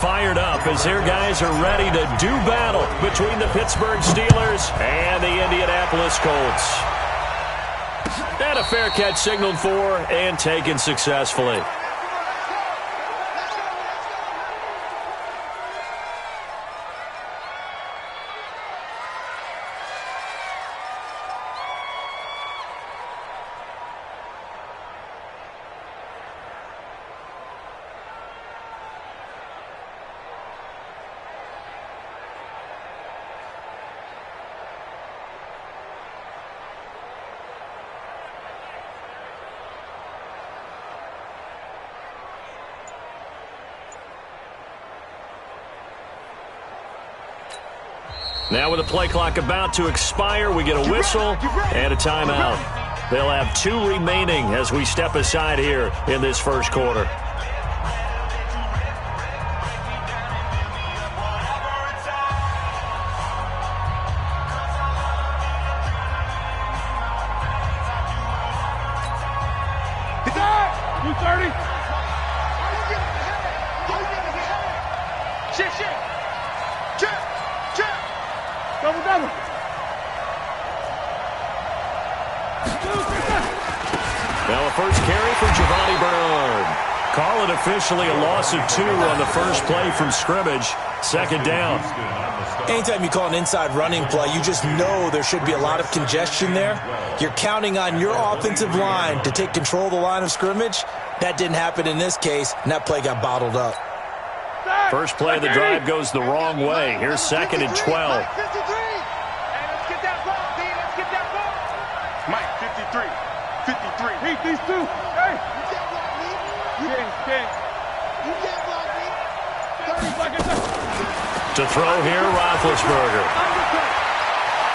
Fired up as their guys are ready to do battle between the Pittsburgh Steelers and the Indianapolis Colts. And a fair catch signaled for and taken successfully. Now with the play clock about to expire, we get a whistle and a timeout. They'll have 2 remaining as we step aside here in this first quarter. Now a first carry for Giovanni Bernard. Call it officially a loss of 2 on the first play from scrimmage. Second down. Anytime you call an inside running play, you just know there should be a lot of congestion there. You're counting on your offensive line to take control of the line of scrimmage. That didn't happen in this case, and that play got bottled up. First play of the drive goes the wrong way. Here's 2nd and 12. Mike, 53. 53. Beat these two. Hey. To throw here, Roethlisberger.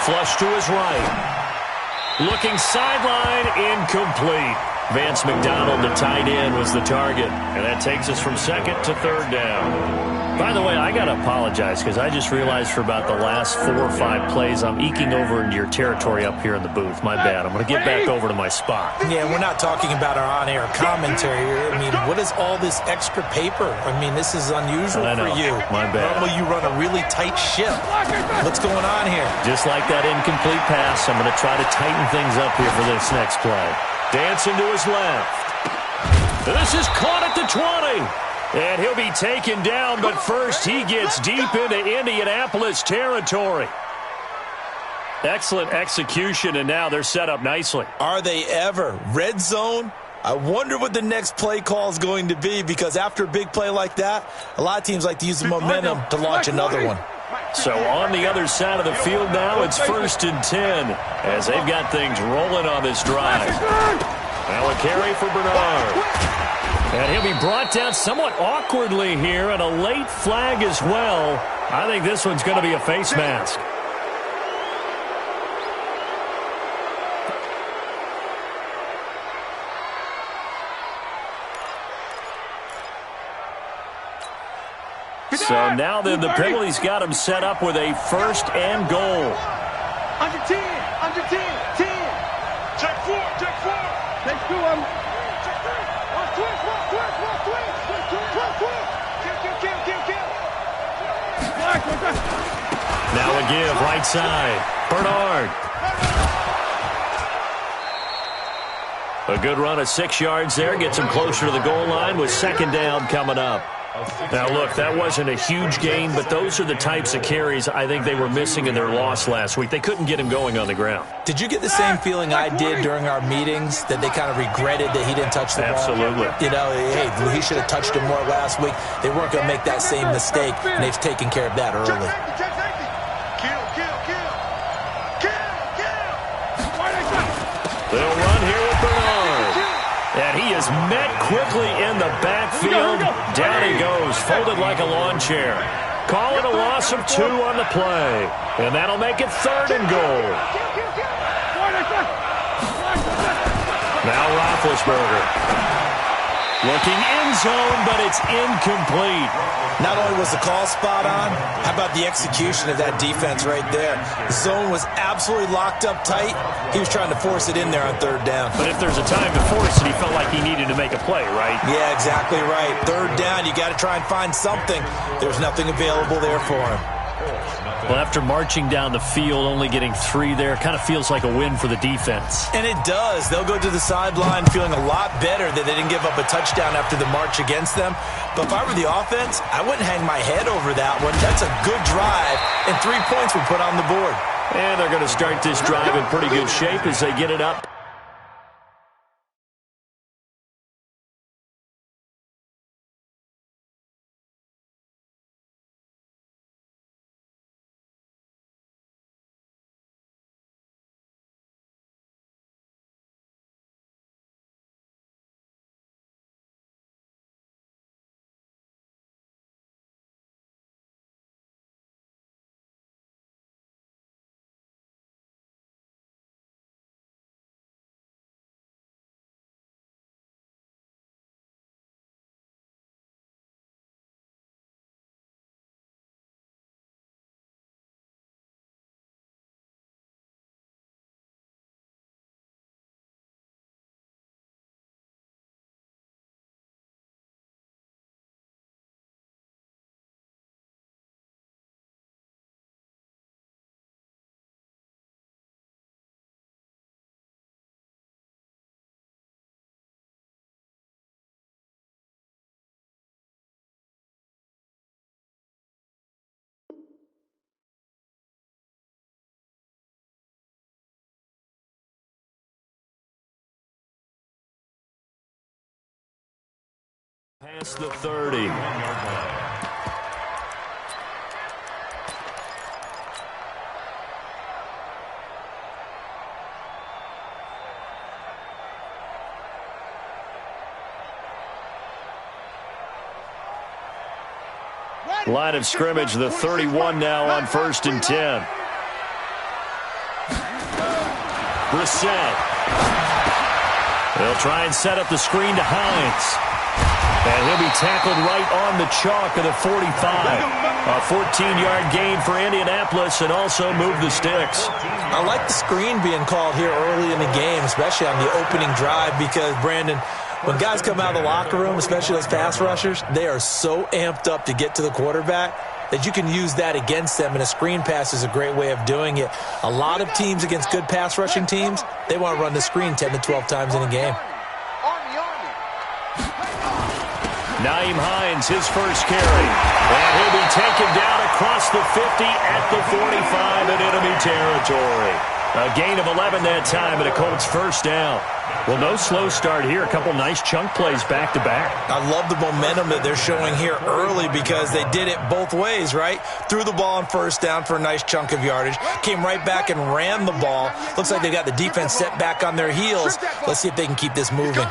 Flush to his right. Looking sideline, incomplete. Vance McDonald, the tight end, was the target. And that takes us from 2nd to 3rd down. By the way, I got to apologize because I just realized for about the last 4 or 5 plays, I'm eking over into your territory up here in the booth. My bad. I'm going to get back over to my spot. Yeah, we're not talking about our on-air commentary here. I mean, what is all this extra paper? I mean, this is unusual for you. My bad. Normally you run a really tight ship. What's going on here? Just like that incomplete pass, I'm going to try to tighten things up here for this next play. Dancing to his left. This is caught at the 20. And he'll be taken down, but first he gets deep into Indianapolis territory. Excellent execution, and now they're set up nicely. Are they ever? Red zone? I wonder what the next play call is going to be, because after a big play like that, a lot of teams like to use the momentum to launch another one. So on the other side of the field now, it's 1st and 10 as they've got things rolling on this drive. Now a carry for Bernard. And he'll be brought down somewhat awkwardly here, and a late flag as well. I think this one's going to be a face mask. So now then the penalty's got him set up with a 1st and goal. Under 10, 10. Check 4. Next 2 of them. Now a give, right side. Bernard. A good run of 6 yards there. Gets him closer to the goal line with 2nd down coming up. Now, look, that wasn't a huge gain, but those are the types of carries I think they were missing in their loss last week. They couldn't get him going on the ground. Did you get the same feeling I did during our meetings, that they kind of regretted that he didn't touch the ball? Absolutely. You know, hey, he should have touched him more last week. They weren't going to make that same mistake, and they've taken care of that early. They'll run here with Bernard. And he is met quickly in the backfield. Down he goes, folded like a lawn chair. Call it a loss of 2 on the play. And that'll make it 3rd and goal. Now Roethlisberger. Looking end zone, but it's incomplete. Not only was the call spot on, how about the execution of that defense right there? The zone was absolutely locked up tight. He was trying to force it in there on third down. But if there's a time to force it, he felt like he needed to make a play, right? Yeah, exactly right. Third down, you got to try and find something. There's nothing available there for him. Well, after marching down the field, only getting 3 there, kind of feels like a win for the defense. And it does. They'll go to the sideline feeling a lot better that they didn't give up a touchdown after the march against them. But if I were the offense, I wouldn't hang my head over that one. That's a good drive, and 3 points were put on the board. And they're going to start this drive in pretty good shape as they get it up. Past the 30. Line of scrimmage, the 31 now on 1st and 10. Brissett. They'll try and set up the screen to Hines. And he'll be tackled right on the chalk of the 45. A 14-yard gain for Indianapolis and also move the sticks. I like the screen being called here early in the game, especially on the opening drive, because, Brandon, when guys come out of the locker room, especially those pass rushers, they are so amped up to get to the quarterback that you can use that against them, and a screen pass is a great way of doing it. A lot of teams against good pass rushing teams, they want to run the screen 10 to 12 times in a game. Naeem Hines, his first carry. And he'll be taken down across the 50 at the 45 in enemy territory. A gain of 11 that time and a Colts first down. Well, no slow start here. A couple nice chunk plays back-to-back. I love the momentum that they're showing here early because they did it both ways, right? Threw the ball on first down for a nice chunk of yardage. Came right back and ran the ball. Looks like they got the defense set back on their heels. Let's see if they can keep this moving.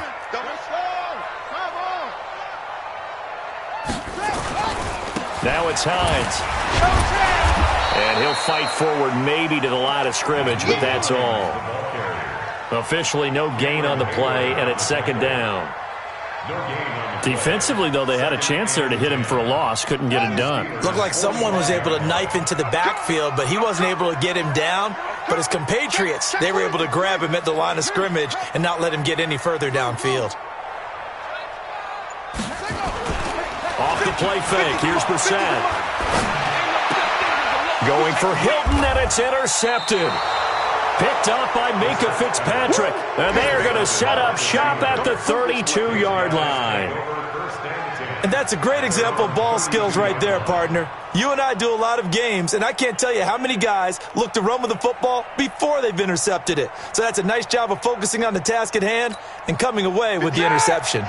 Now it's Hines. And he'll fight forward maybe to the line of scrimmage, but that's all. Officially no gain on the play, and it's 2nd down. Defensively, though, they had a chance there to hit him for a loss. Couldn't get it done. Looked like someone was able to knife into the backfield, but he wasn't able to get him down. But his compatriots, they were able to grab him at the line of scrimmage and not let him get any further downfield. Off the play fake. Here's Brissett. Going for Hilton, and it's intercepted. Picked up by Minkah Fitzpatrick. And they are going to set up shop at the 32-yard line. And that's a great example of ball skills right there, partner. You and I do a lot of games, and I can't tell you how many guys look to run with the football before they've intercepted it. So that's a nice job of focusing on the task at hand and coming away with the interception.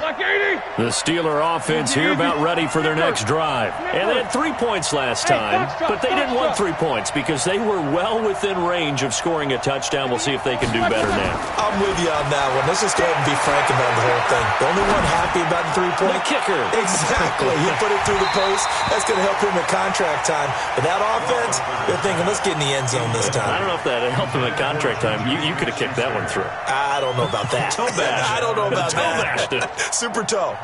The Steeler offense here about ready for their next drive. And they had 3 points last time, but they didn't want 3 points because they were well within range of scoring a touchdown. We'll see if they can do better now. I'm with you on that one. Let's just go ahead and be frank about the whole thing. The only one happy about the 3 point the kicker. Exactly. He put it through the post. That's going to help him in contract contract time. But that offense, they're thinking, let's get in the end zone this time. I don't know if that helped him at contract time. You could have kicked that one through. I don't know about that. Toe bash. I don't know about toe that. Bashed it. Super toe.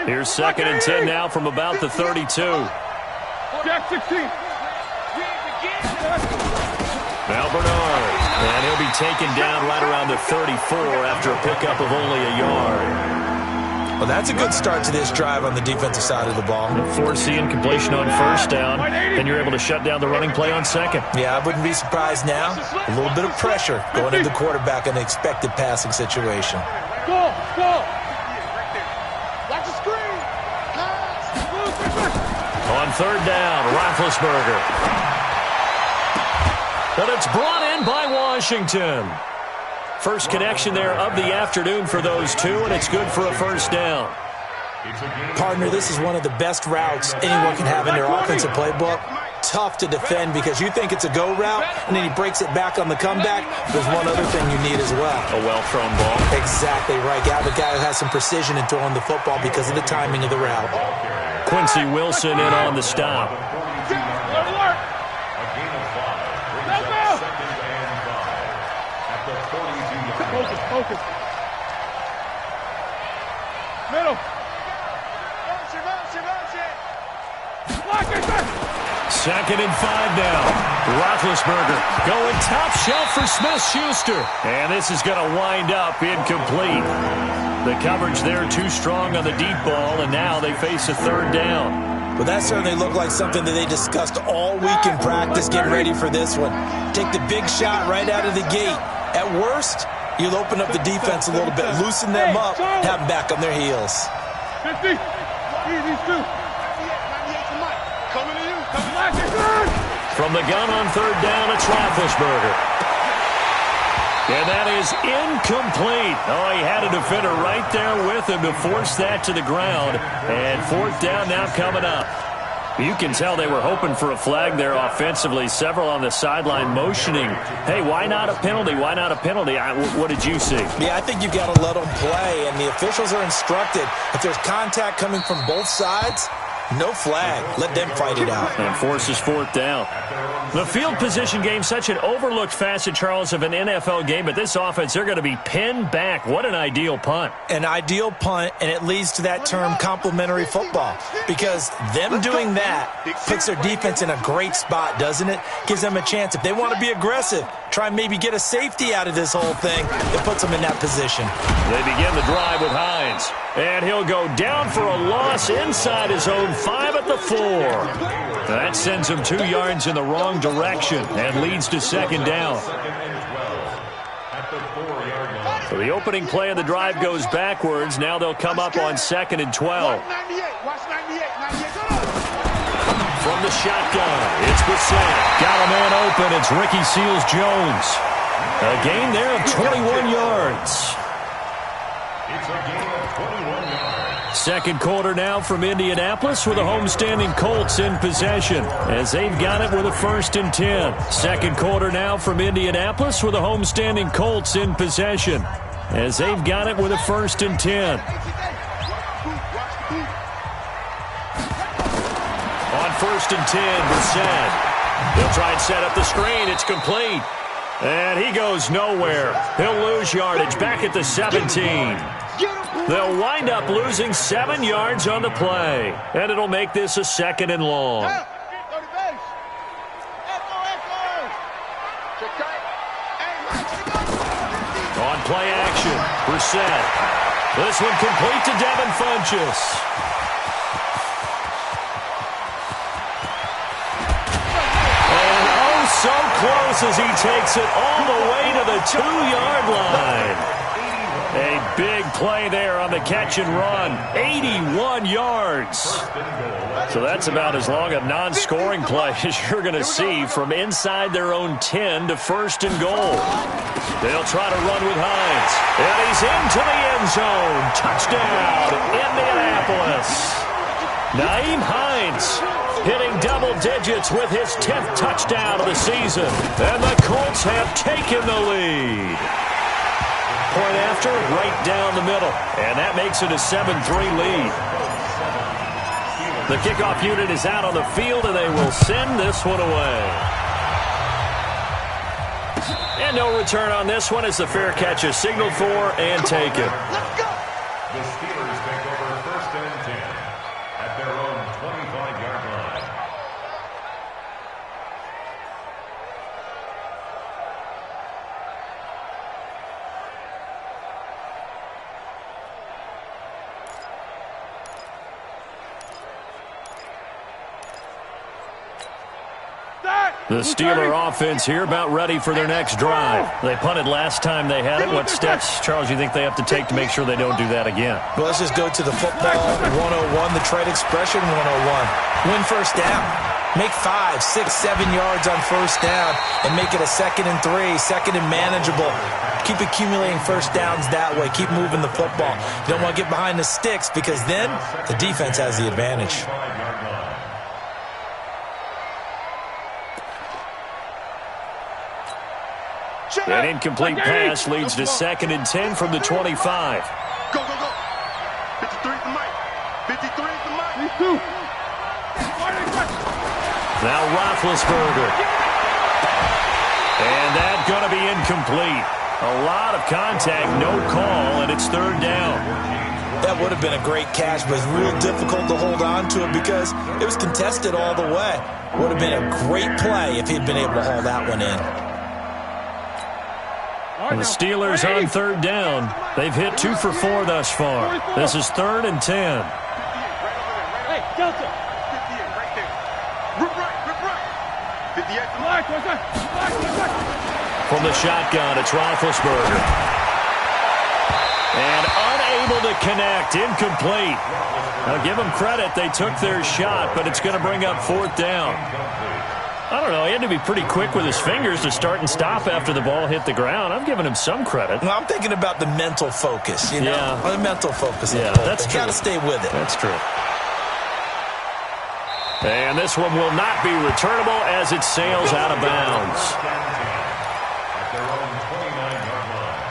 Here's 2nd and 10 now from about the 32. Jack 16. Now Bernard. And he'll be taken down right around the 34 after a pickup of only a yard. Well, that's a good start to this drive on the defensive side of the ball. Force the incompletion on 1st down, and you're able to shut down the running play on 2nd. Yeah, I wouldn't be surprised now. A little bit of pressure going into the quarterback in the expected passing situation. Go. Watch the screen. On 3rd down, Roethlisberger. But it's brought in by Washington. First connection there of the afternoon for those two, and it's good for a 1st down. Partner, this is one of the best routes anyone can have in their offensive playbook. Tough to defend because you think it's a go route, and then he breaks it back on the comeback. There's one other thing you need as well. A well-thrown ball. Exactly right. Got a guy who has some precision in throwing the football because of the timing of the route. Quincy Wilson in on the stop. Focus. Middle. 2nd and 5 now. Roethlisberger going top shelf for Smith-Schuster. And this is going to wind up incomplete. The coverage there too strong on the deep ball, and now they face a 3rd down. Well, that certainly looked like something that they discussed all week in practice, getting ready for this one. Take the big shot right out of the gate. At worst, you'll open up the defense a little bit, loosen them up, have them back on their heels. 50. Easy, 2. Coming to you. From the gun on 3rd down, it's Roethlisberger. And that is incomplete. Oh, he had a defender right there with him to force that to the ground. And 4th down now coming up. You can tell they were hoping for a flag there offensively. Several on the sideline motioning. Hey, why not a penalty? Why not a penalty? What did you see? Yeah, I think you've got to let them play, and the officials are instructed. If there's contact coming from both sides, no flag. Let them fight it out. And forces 4th down. The field position game, such an overlooked facet, Charles, of an NFL game, but this offense, they're going to be pinned back. What an ideal punt. An ideal punt, and it leads to that term complementary football, because them doing that puts their defense in a great spot, doesn't it? Gives them a chance. If they want to be aggressive, try and maybe get a safety out of this whole thing, it puts them in that position. They begin the drive with Hines, and he'll go down for a loss inside his own 5 at the 4. That sends him 2 yards in the wrong direction and leads to 2nd down. So the opening play of the drive goes backwards. Now they'll come up on 2nd and 12. From the shotgun, it's Brissett. Got a man open. It's Ricky Seals-Jones. A gain there of 21 yards. Second quarter now from Indianapolis with the homestanding Colts in possession as they've got it with a 1st and 10. Second quarter now from Indianapolis with the homestanding Colts in possession as they've got it with a 1st and 10. On 1st and 10, Brissett. He'll try and set up the screen. It's complete. And he goes nowhere. He'll lose yardage back at the 17. They'll wind up losing 7 yards on the play. And it'll make this a 2nd and long. On play action, Brissett. This one complete to Devin Funchess. And oh, so close as he takes it all the way to the 2-yard line. A big play there on the catch and run. 81 yards. So that's about as long a non-scoring play as you're going to see from inside their own 10 to 1st and goal. They'll try to run with Hines. And he's into the end zone. Touchdown, Indianapolis. Nyheim Hines hitting double digits with his 10th touchdown of the season. And the Colts have taken the lead. point after, right down the middle. And that makes it a 7-3 lead. The kickoff unit is out on the field, and they will send this one away. And no return on this one as the fair catch is signaled for and taken. Let's go. The Steelers take over 1st and 10 at their own 25-yard line. The Steeler offense here about ready for their next drive. They punted last time they had it. What steps, Charles, you think they have to take to make sure they don't do that again? Well, let's just go to the football 101, the trade expression 101. Win first down. Make 5, 6, 7 yards on first down and make it a 2nd and 3, 2nd and manageable. Keep accumulating first downs that way. Keep moving the football. You don't want to get behind the sticks because then the defense has the advantage. An incomplete pass leads to 2nd and 10 from the 25. Go, go, go. 53 is the mic. 53 is the mic. Now Roethlisberger. And that's going to be incomplete. A lot of contact, no call, and it's 3rd down. That would have been a great catch, but it's real difficult to hold on to it because it was contested all the way. Would have been a great play if he'd been able to haul that one in. And the Steelers on 3rd down. They've hit 2 for 4 thus far. This is 3rd and 10. Hey, Delta. 58 right there. Rip right. 58. From the shotgun, it's Roethlisberger. And unable to connect, incomplete. Now give them credit, they took their shot, but it's going to bring up 4th down. I don't know, he had to be pretty quick with his fingers to start and stop after the ball hit the ground. I'm giving him some credit. Well, I'm thinking about the mental focus, you know? Yeah. The mental focus. Yeah, that's true. Got to stay with it. That's true. And this one will not be returnable as it sails out of bounds. At their own 29-yard line.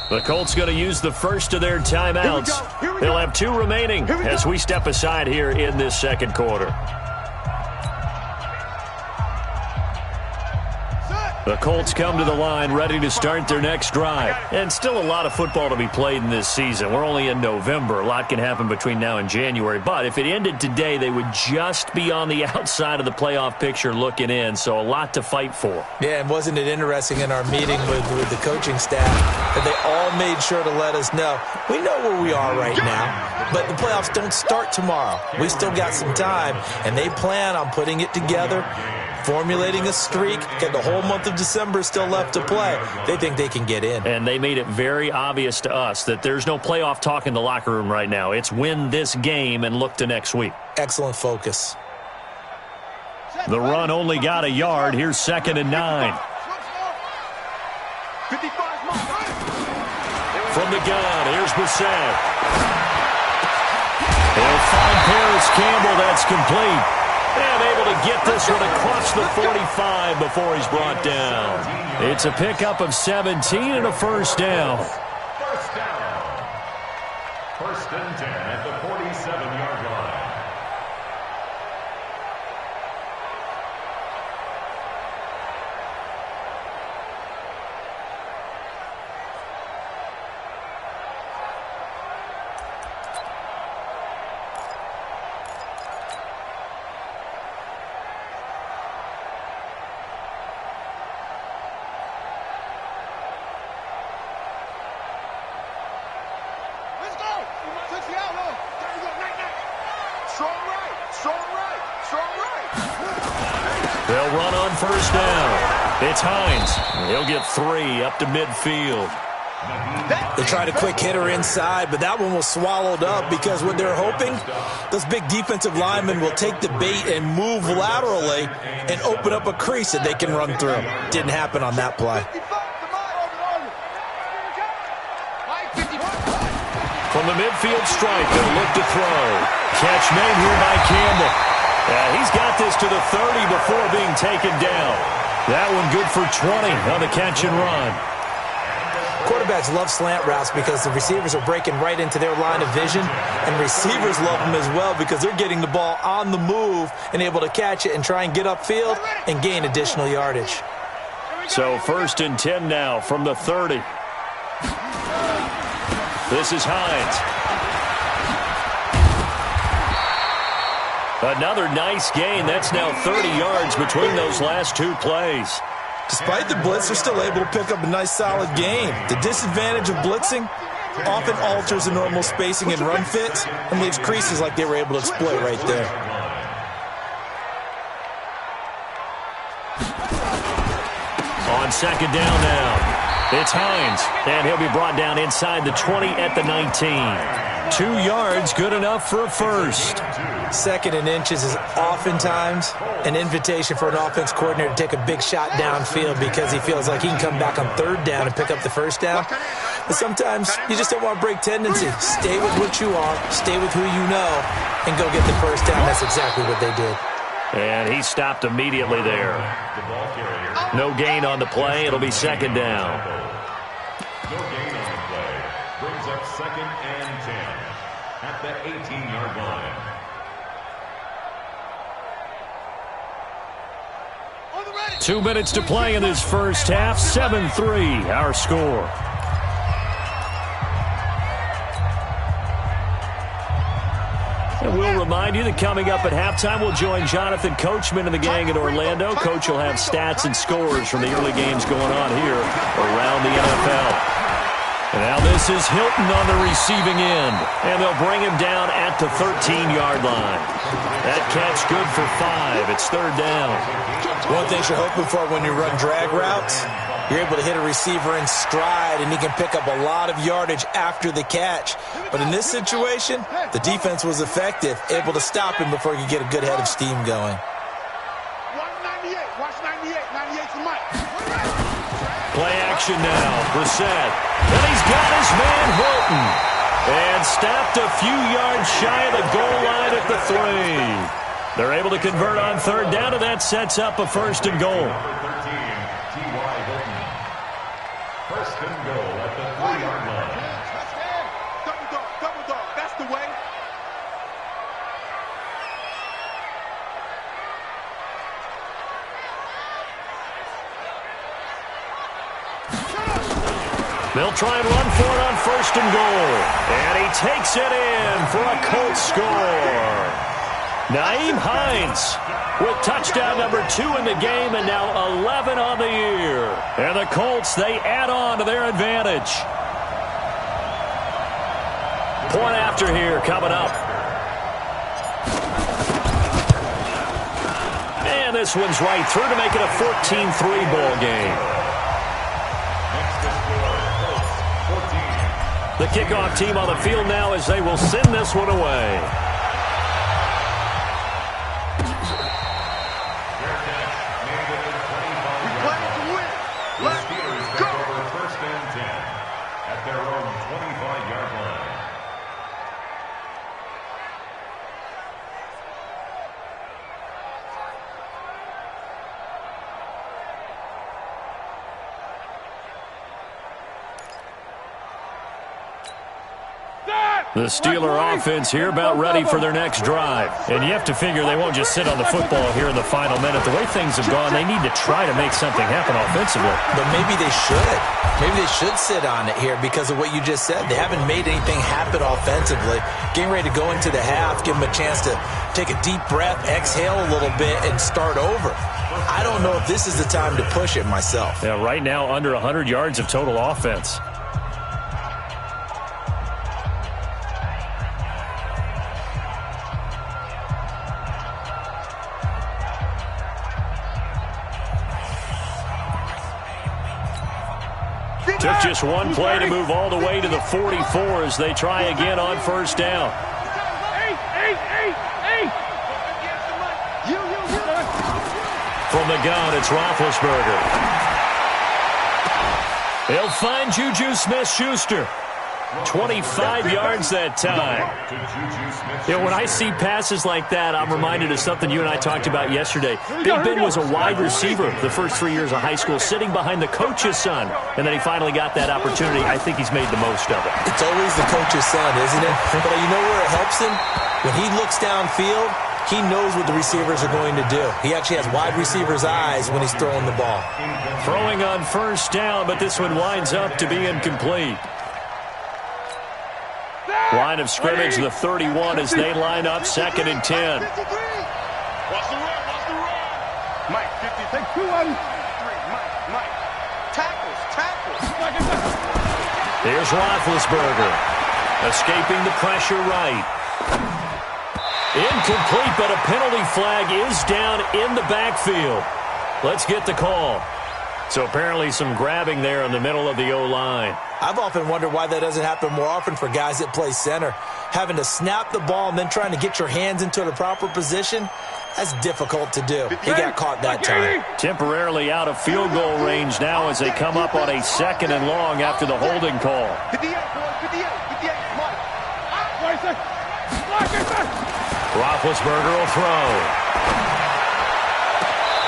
The Colts going to use the first of their timeouts. They'll have 2 remaining as we step aside here in this 2nd quarter. The Colts come to the line ready to start their next drive. And still a lot of football to be played in this season. We're only in November. A lot can happen between now and January. But if it ended today, they would just be on the outside of the playoff picture looking in. So a lot to fight for. Yeah, and wasn't it interesting in our meeting with the coaching staff that they all made sure to let us know, we know where we are right now, but the playoffs don't start tomorrow. We still got some time, and they plan on putting it together, formulating a streak, get the whole month of December still left to play. They think they can get in. And they made it very obvious to us that there's no playoff talk in the locker room right now. It's win this game and look to next week. Excellent focus. The run only got a yard. Here's 2nd and 9. 55 From the gun, here's Brissett. He'll find Paris Campbell. That's complete. And able to get this one across the 45 before he's brought down. It's a pickup of 17 and a first down. First down. 1st and 10 at the 47-yard line. They'll run on first down. It's Hines. He'll get 3 up to midfield. They tried a quick hitter inside, but that one was swallowed up because what they're hoping, those big defensive linemen will take the bait and move laterally and open up a crease that they can run through. Didn't happen on that play. From the midfield stripe, they'll look to throw. Catch made here by Campbell. He's got this to the 30 before being taken down. That one good for 20 on the catch and run. Quarterbacks love slant routes because the receivers are breaking right into their line of vision, and receivers love them as well because they're getting the ball on the move and able to catch it and try and get upfield and gain additional yardage. So 1st and 10 now from the 30. This is Hines. Another nice gain. That's now 30 yards between those last 2 plays. Despite the blitz, they're still able to pick up a nice, solid gain. The disadvantage of blitzing often alters the normal spacing and run fits and leaves creases like they were able to exploit right there. On 2nd down now. It's Hines, and he'll be brought down inside the 20 at the 19. 2 yards, good enough for a first. 2nd and inches is oftentimes an invitation for an offense coordinator to take a big shot downfield because he feels like he can come back on 3rd down and pick up the first down. But sometimes you just don't want to break tendency. Stay with what you are, stay with who you know, and go get the first down. That's exactly what they did. And he stopped immediately there. No gain on the play. It'll be 2nd down. No gain on the play. Brings up 2nd and 10 at the 18-yard line. 2 minutes to play in this first half. 7-3, our score. And we'll remind you that coming up at halftime, we'll join Jonathan Coachman and the gang in Orlando. Coach will have stats and scores from the early games going on here around the NFL. And now this is Hilton on the receiving end. And they'll bring him down at the 13-yard line. That catch good for 5. It's 3rd down. One thing you're hoping for when you run drag routes, you're able to hit a receiver in stride, and he can pick up a lot of yardage after the catch. But in this situation, the defense was effective, able to stop him before he could get a good head of steam going. Watch 98. 98's the mic. Play action now. Brissett. And he's got his man Hilton. And stopped a few yards shy of the goal line at the 3. They're able to convert on 3rd down, and that sets up a 1st and goal. First and goal at the 3-yard line. Double dog. That's the way. They'll try and run for it on 1st and goal. And he takes it in for a Colts score. Nyheim Hines with touchdown number 2 in the game, and now 11 on the year. And the Colts, they add on to their advantage. Point after here coming up. And this one's right through to make it a 14-3 ball game. The kickoff team on the field now as they will send this one away. The Steeler offense here about ready for their next drive. And you have to figure they won't just sit on the football here in the final minute. The way things have gone, they need to try to make something happen offensively. But maybe they should. Maybe they should sit on it here because of what you just said. They haven't made anything happen offensively. Getting ready to go into the half, give them a chance to take a deep breath, exhale a little bit, and start over. I don't know if this is the time to push it myself. Yeah, right now under 100 yards of total offense. Took just one play to move all the way to the 44 as they try again on first down. From the gun, it's Roethlisberger. He'll find Juju Smith-Schuster. 25 yards that time. You know, when I see passes like that, I'm reminded of something you and I talked about yesterday. Big Ben was a wide receiver the first 3 years of high school, sitting behind the coach's son, and then he finally got that opportunity. I think he's made the most of it. It's always the coach's son, isn't it? But you know where it helps him? When he looks downfield, he knows what the receivers are going to do. He actually has wide receivers' eyes when he's throwing the ball. Throwing on first down, but this one winds up to be incomplete. Line of scrimmage, the 31 as they line up, 2nd and 10. Watch the run, watch the run. Mike, 50. Take 2 on 3. Mike. Tackles. Here's Roethlisberger. Escaping the pressure right. Incomplete, but a penalty flag is down in the backfield. Let's get the call. So apparently some grabbing there in the middle of the O-line. I've often wondered why that doesn't happen more often for guys that play center. Having to snap the ball and then trying to get your hands into the proper position, that's difficult to do. He got caught that time. Temporarily out of field goal range now as they come up on a 2nd and long after the holding call. 58, boys, 58, Mike. Roethlisberger will throw.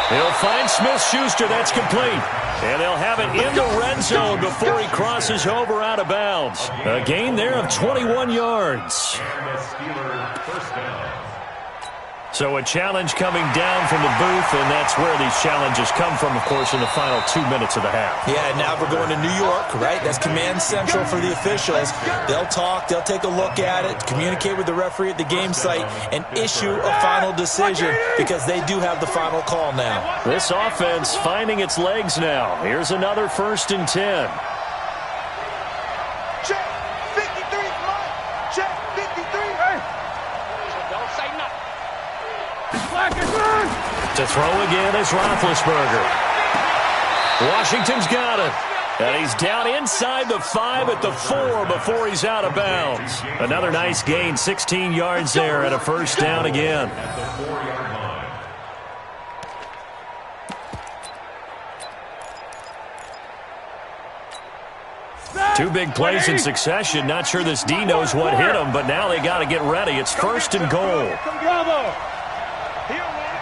He'll find Smith-Schuster. That's complete. And they'll have it in the red zone before he crosses over out of bounds. A gain there of 21 yards. And the Steelers first down. So a challenge coming down from the booth, and that's where these challenges come from, of course, in the final 2 minutes of the half. Yeah, now we're going to New York, right? That's command central for the officials. They'll talk, they'll take a look at it, communicate with the referee at the game site, and issue a final decision because they do have the final call now. This offense finding its legs now. Here's another 1st and 10. Check 53, Mike. Check 53. Hey. Don't say nothing. To throw again is Roethlisberger. Washington's got it. And he's down inside the 5 at the 4 before he's out of bounds. Another nice gain, 16 yards there and a first down again. At the 4-yard line. 2 big plays in succession. Not sure this D knows what hit him, but now they got to get ready. It's 1st and goal. Bravo. Here, man.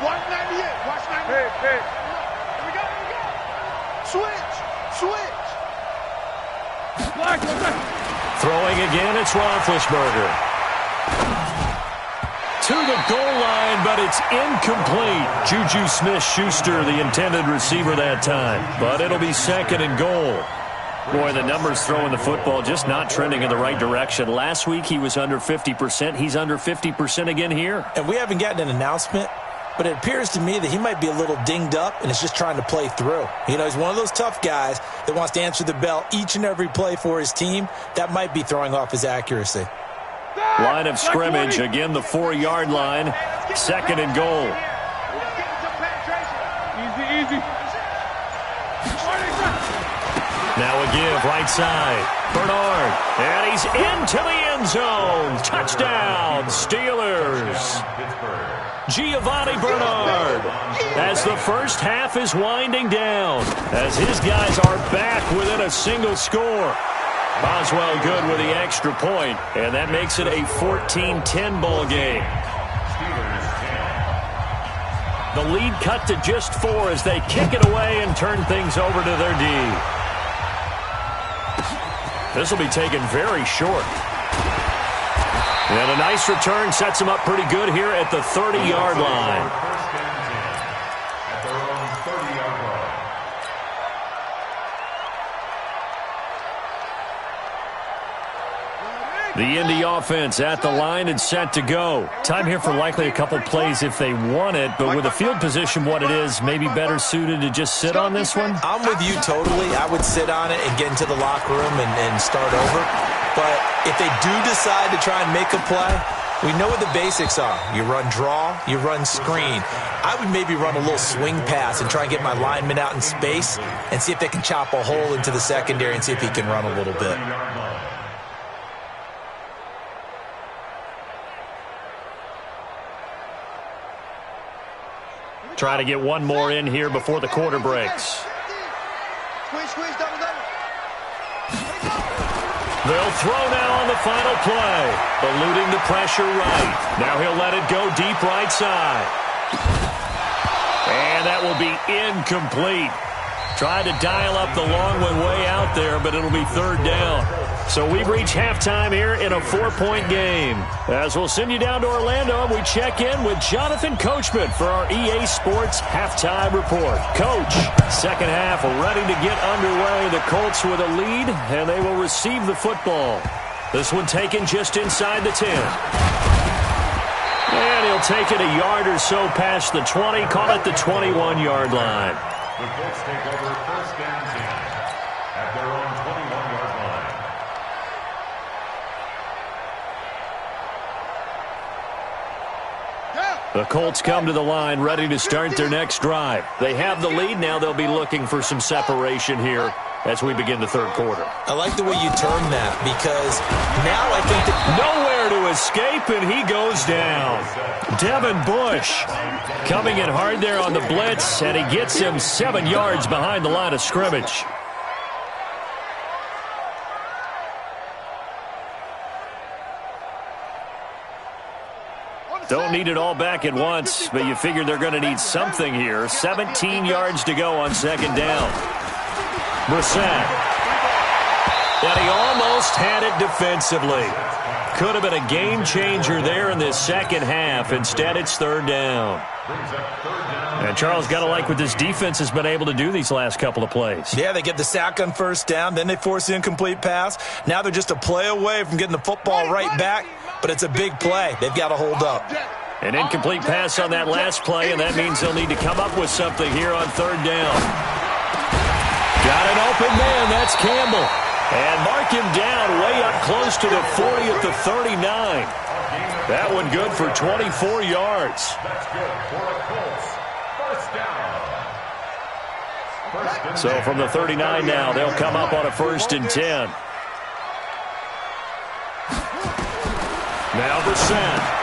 Watch 98. Watch 98. Here we go. Switch. Throwing again, it's Roethlisberger. To the goal line, but it's incomplete. Juju Smith-Schuster, the intended receiver that time. But it'll be 2nd and goal. Boy, the numbers throwing the football just not trending in the right direction. Last week he was under 50%. He's under 50% again here. And we haven't gotten an announcement, but it appears to me that he might be a little dinged up and is just trying to play through. You know, he's one of those tough guys that wants to answer the bell each and every play for his team. That might be throwing off his accuracy. Line of scrimmage, again the 4-yard line. 2nd and goal. Easy. Now a give, right side. Bernard, and he's into the end zone. Touchdown, Steelers. Giovanni Bernard, as the first half is winding down, as his guys are back within a single score. Boswell good with the extra point, and that makes it a 14-10 ball game. The lead cut to just 4 as they kick it away and turn things over to their D. This will be taken very short. And a nice return sets him up pretty good here at the 30-yard line. At their own 30-yard line. The Indy offense at the line and set to go. Time here for likely a couple plays if they want it, but with the field position what it is, maybe better suited to just sit on this one? I'm with you totally. I would sit on it and get into the locker room and start over. But if they do decide to try and make a play, We know what the basics are. You run draw, you run screen. I would maybe run a little swing pass and try and get my lineman out in space and see if they can chop a hole into the secondary and see if he can run a little bit. Try to get one more in here before the quarter breaks. Squeeze, double. They'll throw now on the final play. Eluding the pressure right. Now he'll let it go deep right side. And that will be incomplete. Tried to dial up the long one way out there, but it'll be third down. So we've reached halftime here in a 4-point game. As we'll send you down to Orlando, we check in with Jonathan Coachman for our EA Sports Halftime Report. Coach, second half ready to get underway. The Colts with a lead, and they will receive the football. This one taken just inside the 10. And he'll take it a yard or so past the 20, call it the 21-yard line. The Colts take over first and 10 at their own 21-yard line. The Colts come to the line ready to start their next drive. They have the lead. Now they'll be looking for some separation here as we begin the third quarter. I like the way you term that because now I think that nowhere to escape, and he goes down. Devin Bush coming in hard there on the blitz, and he gets him 7 yards behind the line of scrimmage. Don't need it all back at once, but you figure they're going to need something here. 17 yards to go on second down. Brissett. And he almost had it defensively. Could have been a game changer there in this second half. Instead, it's third down. And Charles, got to like what this defense has been able to do these last couple of plays. Yeah, they get the sack on first down, then they force the incomplete pass. Now they're just a play away from getting the football right back, but it's a big play. They've got to hold up. An incomplete pass on that last play, and that means they'll need to come up with something here on third down. Got an open man. That's Campbell. And mark him down way up close to the 40 at the 39. That one good for 24 yards. That's good for the Colts. First down. So from the 39 now, they'll come up on a 1st and 10. Now Brissett.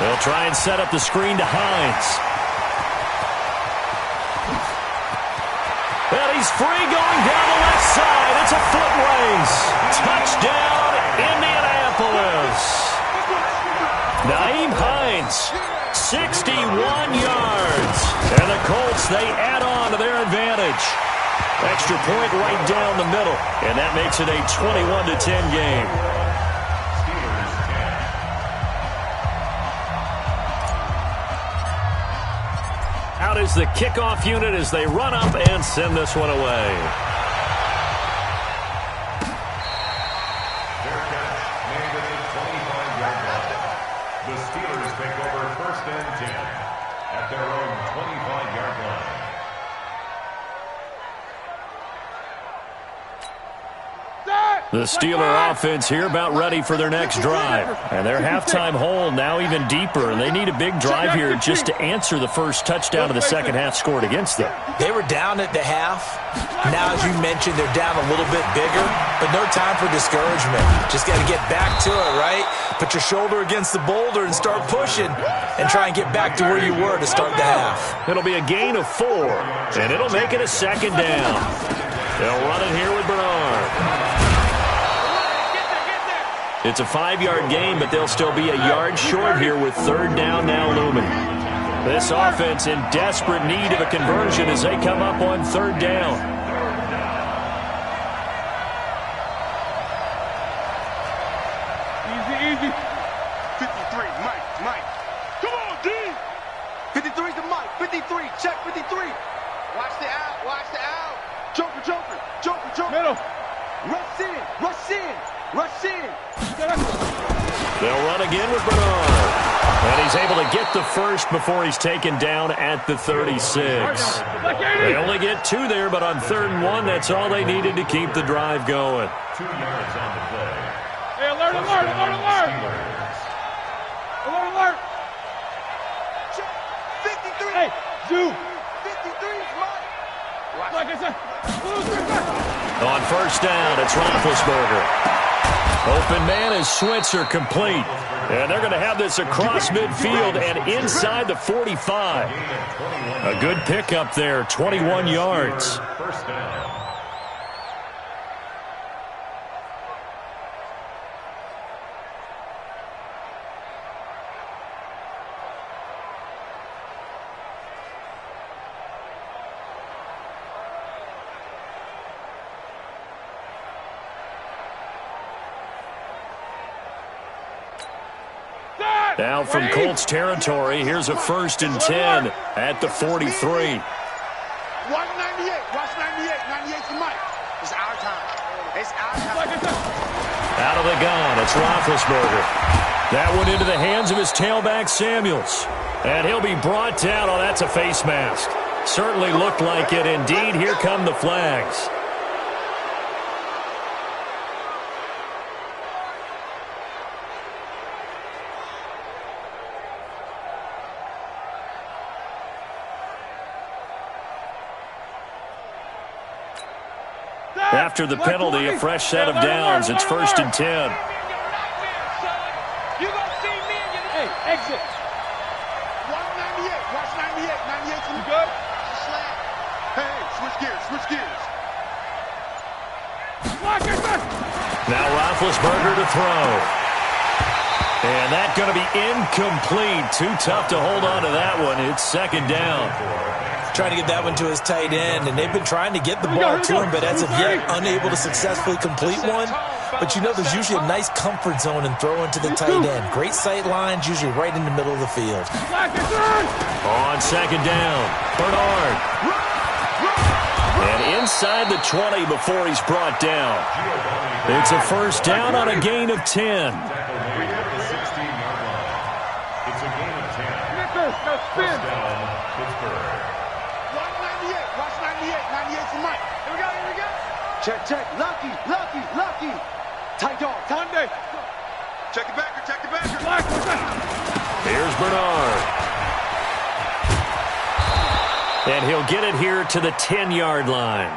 They'll try and set up the screen to Hines. And he's free going down the left side. It's a foot race. Touchdown, Indianapolis. Nyheim Hines, 61 yards. And the Colts, they add on to their advantage. Extra point right down the middle. And that makes it a 21-10 game. Out is the kickoff unit as they run up and send this one away. Their catch made at the 25-yard line. The Steelers take over 1st and 10 at their own 25-yard line. The Steeler offense here about ready for their next drive. And their halftime hole now even deeper. And they need a big drive here just to answer the first touchdown of the second half scored against them. They were down at the half. Now, as you mentioned, they're down a little bit bigger. But no time for discouragement. Just got to get back to it, right? Put your shoulder against the boulder and start pushing. And try and get back to where you were to start the half. It'll be a gain of 4. And it'll make it a second down. They'll run it here with Bernard. It's a 5-yard gain, but they'll still be a yard short here with third down now looming. This offense in desperate need of a conversion as they come up on third down. Easy. 53, Mike. Come on, D. 53's the Mike. 53, check 53. Watch the out. Joker. Middle. Rush in. They'll run again with Bernard. And he's able to get the first before he's taken down at the 36. They only get 2 there, but on 3rd and 1, that's all they needed to keep the drive going. 2 yards on the play. Hey, alert. you. 53's mine. Like I said. On first down, it's Roethlisberger. Open man is Switzer, complete. And they're going to have this across midfield and inside the 45. A good pickup there, 21 yards. First down. Now from Colts territory, here's a 1st and 10 at the 43. Watch 98. Watch 98. 98 to Mike. It's our time. It's our time. Out of the gun, it's Roethlisberger. That one into the hands of his tailback, Samuels. And he'll be brought down. Oh, that's a face mask. Certainly looked like it. Indeed, here come the flags. After the penalty, a fresh set of downs. It's 1st and 10. Hey, exit. Watch 98. Watch 98. 98 to you good? Hey, switch gears. Switch gears. Now Roethlisberger to throw. And that's going to be incomplete. Too tough to hold on to that one. It's 2nd down. Trying to get that one to his tight end, and they've been trying to get the ball to him, but as of yet, unable to successfully complete one. But you know, there's usually a nice comfort zone in throwing to the tight end. Great sight lines, usually right in the middle of the field. On 2nd down, Bernard. And inside the 20 before he's brought down. It's a 1st down on a gain of 10. It's a gain of 10. First down, Pittsburgh. Watch 98 to Mike. Here we go. Check. Lucky. Tight dog. Monday. Check the backer. Here's Bernard. And he'll get it here to the 10-yard line.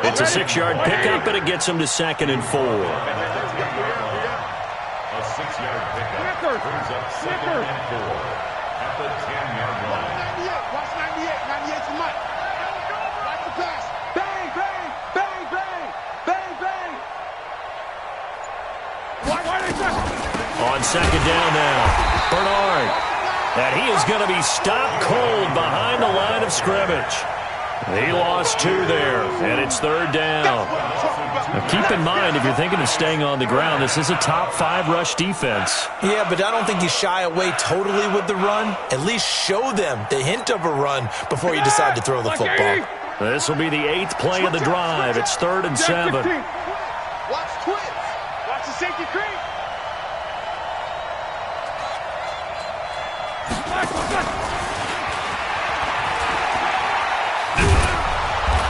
It's a 6-yard pickup, and it gets him to 2nd and 4. A 6-yard pickup brings up 2nd and 4 at the 10-yard line. Watch 98 to Mike. Watch the pass. Bang. On 2nd down now, Bernard. And he is going to be stopped cold behind the line of scrimmage. He lost 2 there, and it's 3rd down. Now keep in mind, if you're thinking of staying on the ground, this is a top 5 rush defense. Yeah, but I don't think you shy away totally with the run. At least show them the hint of a run before you decide to throw the football. This will be the 8th play of the drive. It's 3rd and 7. Watch twins. Watch the safety creep.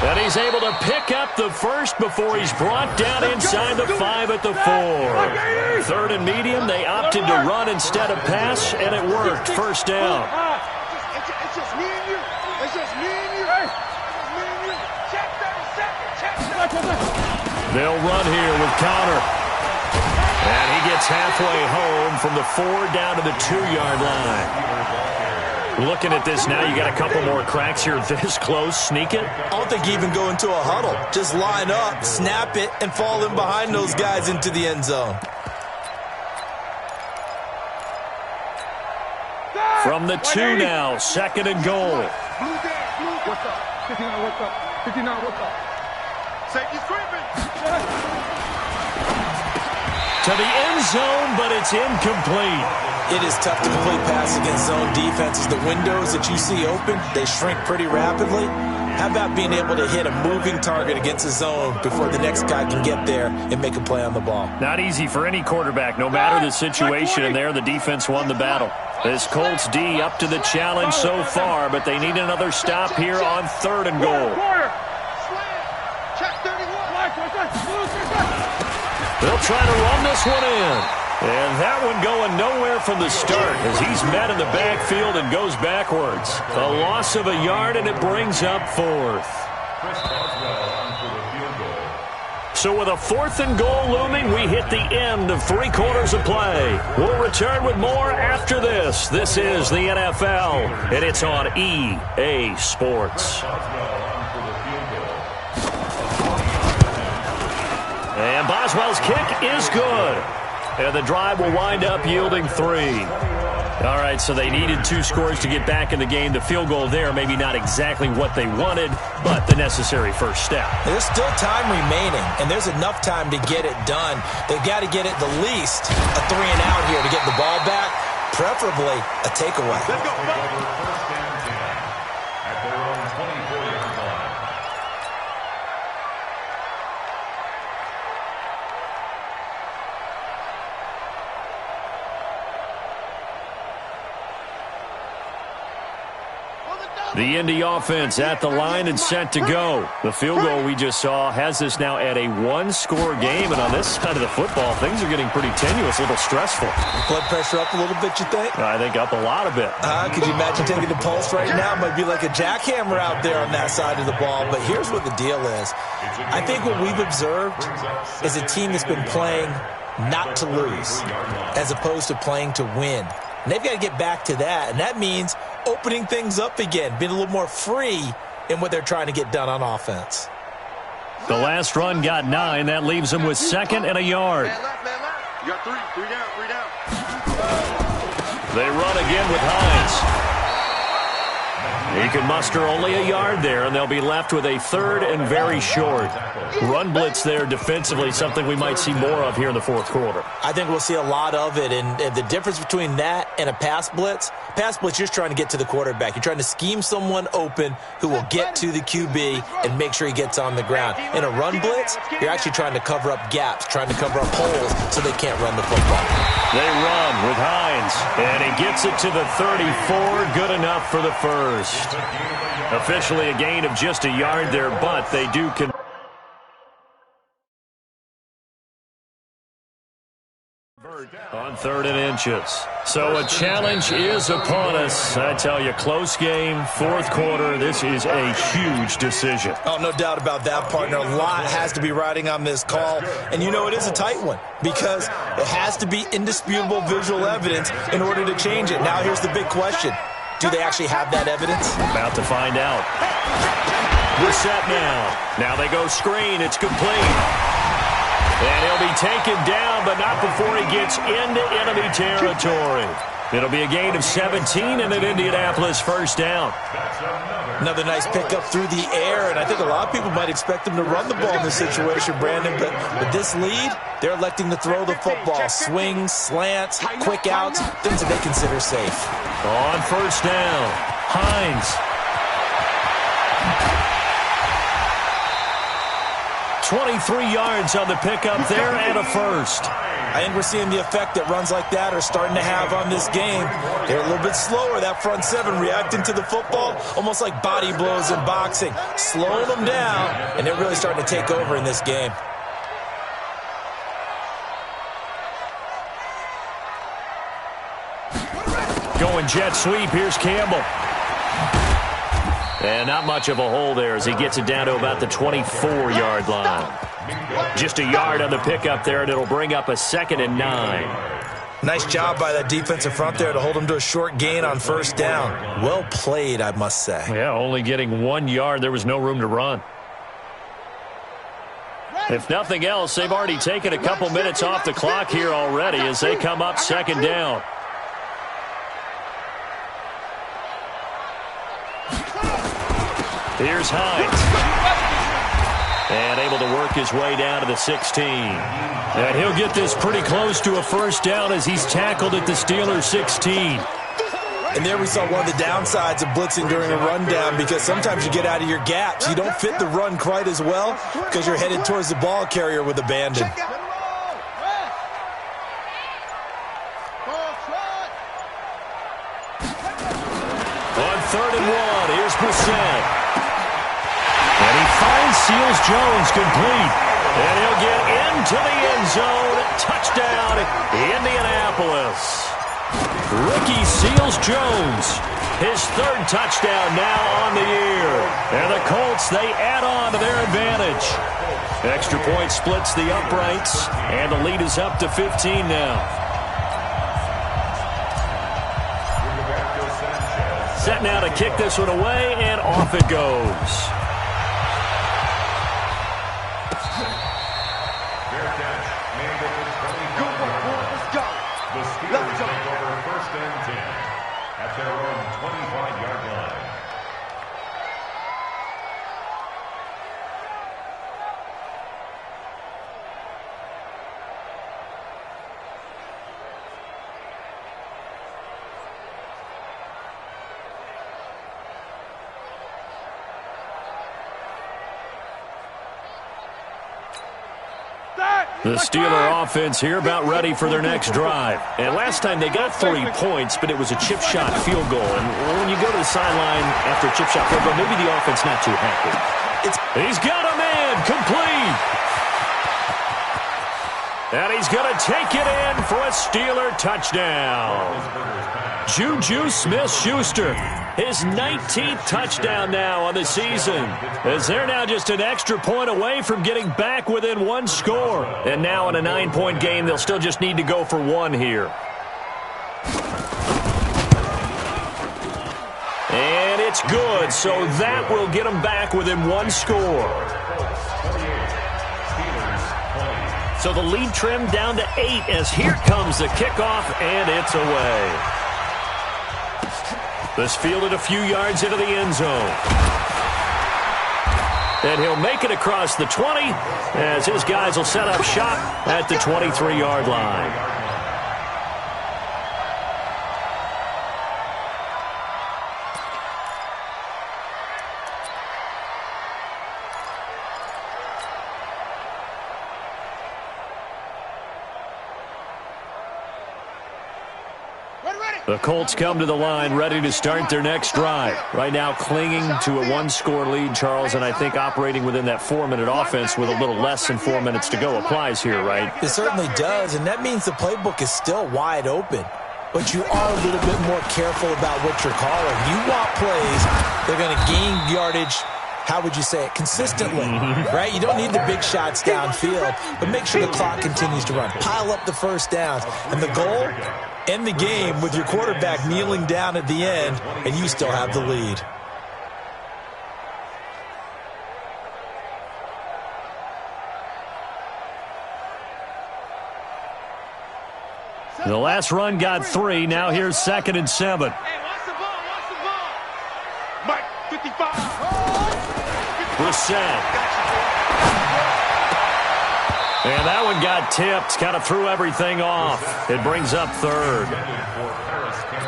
And he's able to pick up the 1st before he's brought down inside the 5 at the 4. 3rd and medium, they opted to run instead of pass, and it worked. 1st down. It's just me and you. It's just me and you. Check 30 seconds. They'll run here with Connor. And he gets halfway home from the 4 down to the 2-yard line. Looking at this now, you got a couple more cracks here this close. Sneak it? I don't think you even go into a huddle. Just line up, snap it, and fall in behind those guys into the end zone. From the 2 now, 2nd and goal. What's up? 59, what's up? 59, what's up? Safety creeping. To the end zone, but it's incomplete. It is tough to complete pass against zone defenses. The windows that you see open, they shrink pretty rapidly. How about being able to hit a moving target against a zone before the next guy can get there and make a play on the ball? Not easy for any quarterback, no matter the situation, and there the defense won the battle. This Colts D up to the challenge so far, but they need another stop here on 3rd and goal. They'll try to run this one in. And that one going nowhere from the start as he's met in the backfield and goes backwards. A loss of a yard, and it brings up fourth. So with a 4th and goal looming, we hit the end of 3 quarters of play. We'll return with more after this. This is the NFL, and it's on EA Sports. And Boswell's kick is good. And the drive will wind up yielding 3. All right, so they needed 2 scores to get back in the game. The field goal there, maybe not exactly what they wanted, but the necessary first step. There's still time remaining, and there's enough time to get it done. They've got to get it the least a 3 and out here to get the ball back, preferably a takeaway. Let's go. First and 10 at their own 24-yard line. The Indy offense at the line and set to go. The field goal we just saw has us now at a 1-score game, and on this side of the football, things are getting pretty tenuous, a little stressful. Blood pressure up a little bit, you think? I think up a lot of it. Could you imagine taking the pulse right now? It might be like a jackhammer out there on that side of the ball, but here's what the deal is. I think what we've observed is a team that's been playing not to lose as opposed to playing to win. And they've got to get back to that, and that means opening things up again, being a little more free in what they're trying to get done on offense. The last run got 9. That leaves them with 2nd and a yard. Man left. You got 3 down. They run again with Hines. He can muster only a yard there, and they'll be left with a 3rd and very short. Run blitz there defensively, something we might see more of here in the 4th quarter. I think we'll see a lot of it, and the difference between that and a pass blitz, you're just trying to get to the quarterback. You're trying to scheme someone open who will get to the QB and make sure he gets on the ground. In a run blitz, you're actually trying to cover up gaps, trying to cover up holes so they can't run the football. They run with Hines, and he gets it to the 34, good enough for the first. Officially a gain of just a yard there, but they do convert on 3rd and inches. So a challenge is upon us. I tell you, close game, 4th quarter. This is a huge decision. Oh, no doubt about that, partner. A lot has to be riding on this call. And you know it is a tight one because it has to be indisputable visual evidence in order to change it. Now here's the big question. Do they actually have that evidence? About to find out. We're set now. Now they go screen. It's complete. And he'll be taken down, but not before he gets into enemy territory. It'll be a gain of 17 and an Indianapolis first down. Another nice pickup through the air, and I think a lot of people might expect them to run the ball in this situation, Brandon, but with this lead, they're electing to throw the football. Swings, slants, quick outs, things that they consider safe. On first down, Hines. 23 yards on the pickup there and a first. I think we're seeing the effect that runs like that are starting to have on this game. They're a little bit slower, that front 7, reacting to the football, almost like body blows in boxing, slowing them down, and they're really starting to take over in this game. Going jet sweep, here's Campbell. And not much of a hole there as he gets it down to about the 24-yard line. Just a yard on the pickup there, and it'll bring up a 2nd and 9. Nice job by that defensive front there to hold him to a short gain on first down. Well played, I must say. Yeah, only getting 1 yard. There was no room to run. If nothing else, they've already taken a couple minutes off the clock here already as they come up 2nd down. Here's Hines. And able to work his way down to the 16. And he'll get this pretty close to a first down as he's tackled at the Steelers' 16. And there we saw one of the downsides of blitzing during a rundown because sometimes you get out of your gaps. You don't fit the run quite as well because you're headed towards the ball carrier with abandon. On 3rd and 1, here's Brissett. And he finds Seals Jones complete. And he'll get into the end zone touchdown, Indianapolis. Ricky Seals-Jones, his third touchdown now on the year. And the Colts, they add on to their advantage. Extra point splits the uprights, and the lead is up to 15 now. Set now to kick this one away, and off it goes. The Steelers take over first and 10 at their own 25-yard line. The Steeler offense here about ready for their next drive. And last time they got 3 points, but it was a chip shot field goal. And when you go to the sideline after a chip shot field goal, maybe the offense not too happy. He's got a man complete. And he's going to take it in for a Steeler touchdown. Juju Smith-Schuster, his 19th touchdown now on the season, as they're now just an extra point away from getting back within one score. And now in a 9-point game, they'll still just need to go for one here. And it's good, so that will get them back within one score. So the lead trimmed down to 8 as here comes the kickoff, and it's away. This fielded a few yards into the end zone. And he'll make it across the 20 as his guys will set up shop at the 23-yard line. The Colts come to the line ready to start their next drive. Right now clinging to a one-score lead, Charles, and I think operating within that 4-minute offense with a little less than 4 minutes to go applies here, right? It certainly does, and that means the playbook is still wide open. But you are a little bit more careful about what you're calling. You want plays that are going to gain yardage, how would you say it, consistently, right? You don't need the big shots downfield, but make sure the clock continues to run. Pile up the first downs. And the goal, end the game with your quarterback kneeling down at the end, and you still have the lead. The last run got 3. Now here's 2nd and 7. Hey, watch the ball, watch the ball. Mike, 55. Brissett. And that one got tipped, kind of threw everything off. It brings up 3rd.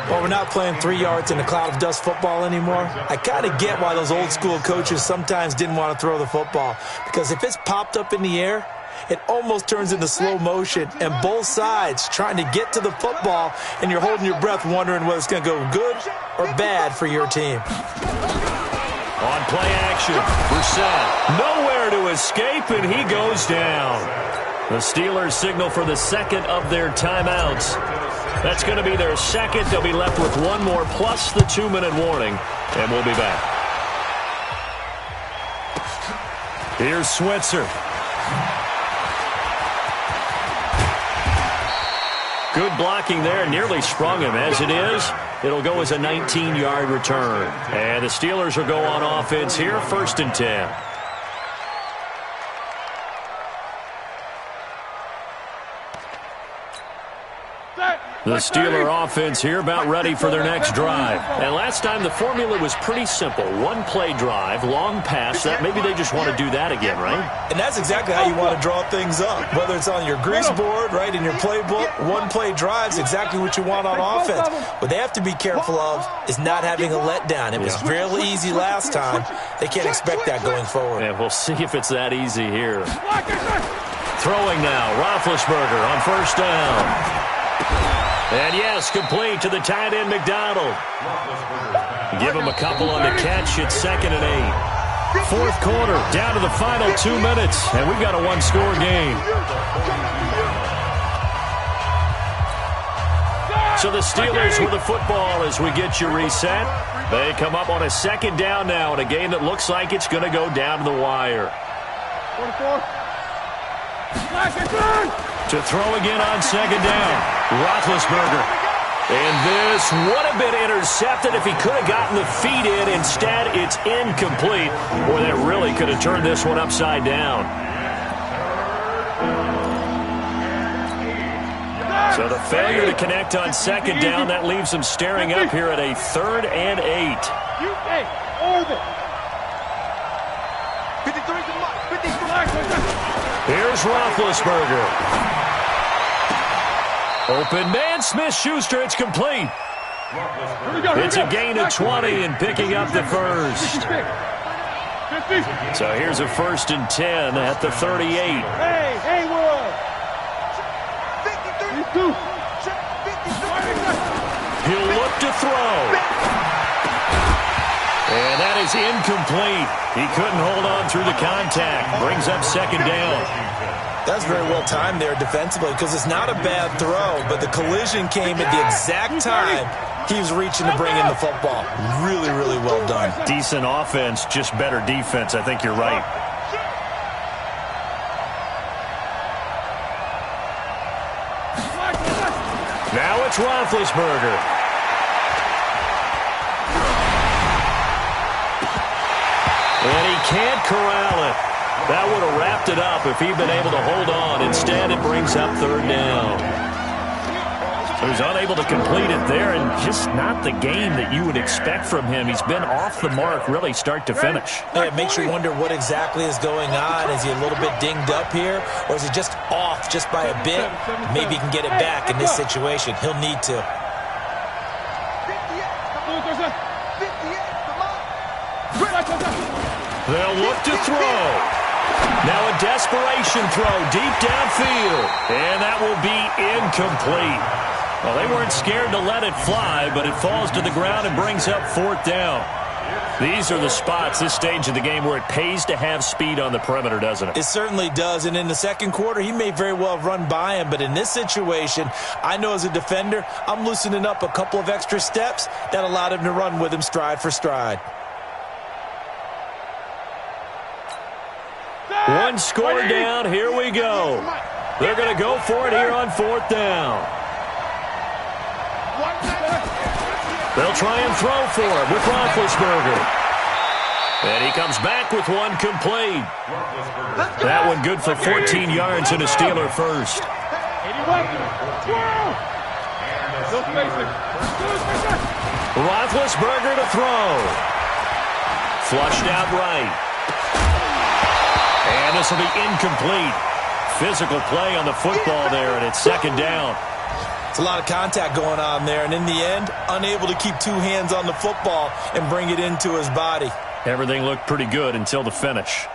Well, we're not playing 3 yards in a cloud of dust football anymore. I kind of get why those old school coaches sometimes didn't want to throw the football. Because if it's popped up in the air, it almost turns into slow motion. And both sides trying to get to the football, and you're holding your breath wondering whether it's going to go good or bad for your team. On play action, Brissett nowhere to escape, and he goes down. The Steelers signal for the second of their timeouts. That's going to be their second. They'll be left with one more plus the 2-minute warning, and we'll be back. Here's Switzer. Good blocking there, nearly sprung him. As it is, it'll go as a 19-yard return. And the Steelers will go on offense here, 1st and 10. The Steeler offense here about ready for their next drive. And last time the formula was pretty simple. One-play drive, long pass. That maybe they just want to do that again, right? And that's exactly how you want to draw things up. Whether it's on your grease board, right, in your playbook, one-play drives exactly what you want on offense. What they have to be careful of is not having a letdown. It was real easy last time. They can't expect that going forward. Yeah, we'll see if it's that easy here. Throwing now, Roethlisberger on 1st down. And yes, complete to the tight end, McDonald. Give him a couple on the catch. It's 2nd and 8. 4th quarter, down to the final 2 minutes, and we've got a one-score game. So the Steelers with the football as we get you reset. They come up on a second down now in a game that looks like it's going to go down to the wire. 44. To throw again on second down, Roethlisberger. And this would have been intercepted if he could have gotten the feet in. Instead, it's incomplete. Boy, that really could have turned this one upside down. So the failure to connect on second down, that leaves them staring up here at a 3rd and 8. Here's Roethlisberger. Open man, Smith-Schuster, it's complete. It's a gain of 20 and picking up the first. So here's a 1st and 10 at the 38. Hey, Will. He'll look to throw. And that is incomplete. He couldn't hold on through the contact. Brings up second down. That's very well timed there defensively because it's not a bad throw, but the collision came at the exact time he was reaching to bring in the football. Really, really well done. Decent offense, just better defense. I think you're right. Now it's Roethlisberger. And he can't corral it. That would have wrapped it up if he'd been able to hold on. Instead, it brings up 3rd down. So he's unable to complete it there, and just not the game that you would expect from him. He's been off the mark really start to finish. Hey, it makes you wonder what exactly is going on. Is he a little bit dinged up here, or is he just off just by a bit? Maybe he can get it back in this situation. He'll need to. They'll look to throw. Now a desperation throw deep downfield. And that will be incomplete. Well, they weren't scared to let it fly, but it falls to the ground and brings up 4th down. These are the spots, this stage of the game, where it pays to have speed on the perimeter, doesn't it? It certainly does, and in the second quarter, he may very well run by him, but in this situation, I know as a defender, I'm loosening up a couple of extra steps that allowed him to run with him stride for stride. One score down, here we go. They're going to go for it here on 4th down. They'll try and throw for it with Roethlisberger. And he comes back with one complete. That one good for 14 yards and a Steeler first. Roethlisberger to throw. Flushed out right. And this will be incomplete. Physical play on the football there, and it's 2nd down. It's a lot of contact going on there, and in the end, unable to keep 2 hands on the football and bring it into his body. Everything looked pretty good until the finish.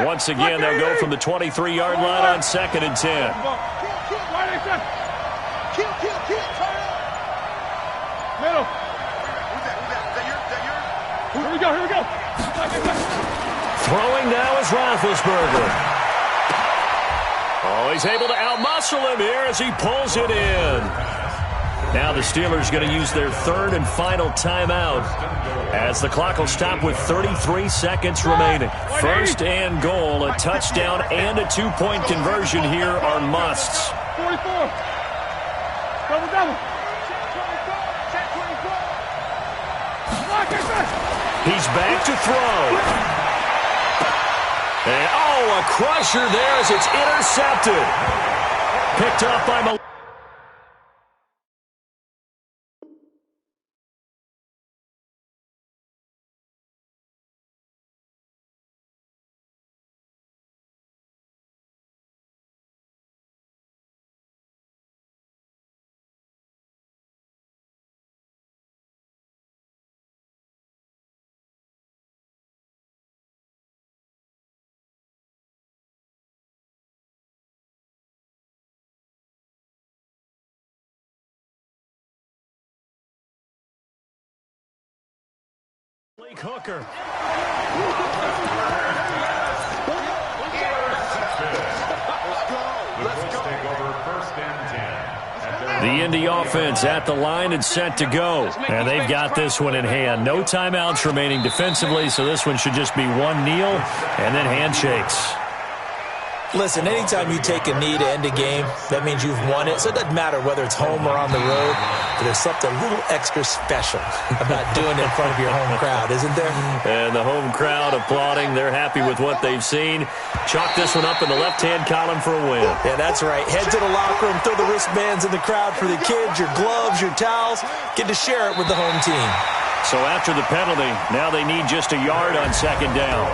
Once again, they'll go from the 23-yard line on 2nd and 10. Middle. Here we go. Throwing now is Roethlisberger. Oh, he's able to outmuscle him here as he pulls it in. Now the Steelers going to use their 3rd and final timeout as the clock will stop with 33 seconds remaining. 1st and goal, a touchdown and a 2-point conversion here are musts. 44. Double. He's back to throw. And a crusher there as it's intercepted. Picked up by Hooker. The Indy offense at the line and set to go. And they've got this one in hand. No timeouts remaining defensively, so this one should just be one kneel and then handshakes. Listen, anytime you take a knee to end a game, that means you've won it. So it doesn't matter whether it's home or on the road, but there's something a little extra special about doing it in front of your home crowd, isn't there? And the home crowd applauding. They're happy with what they've seen. Chalk this one up in the left-hand column for a win. Yeah, that's right. Head to the locker room, throw the wristbands in the crowd for the kids, your gloves, your towels. Get to share it with the home team. So after the penalty, now they need just a yard on second down.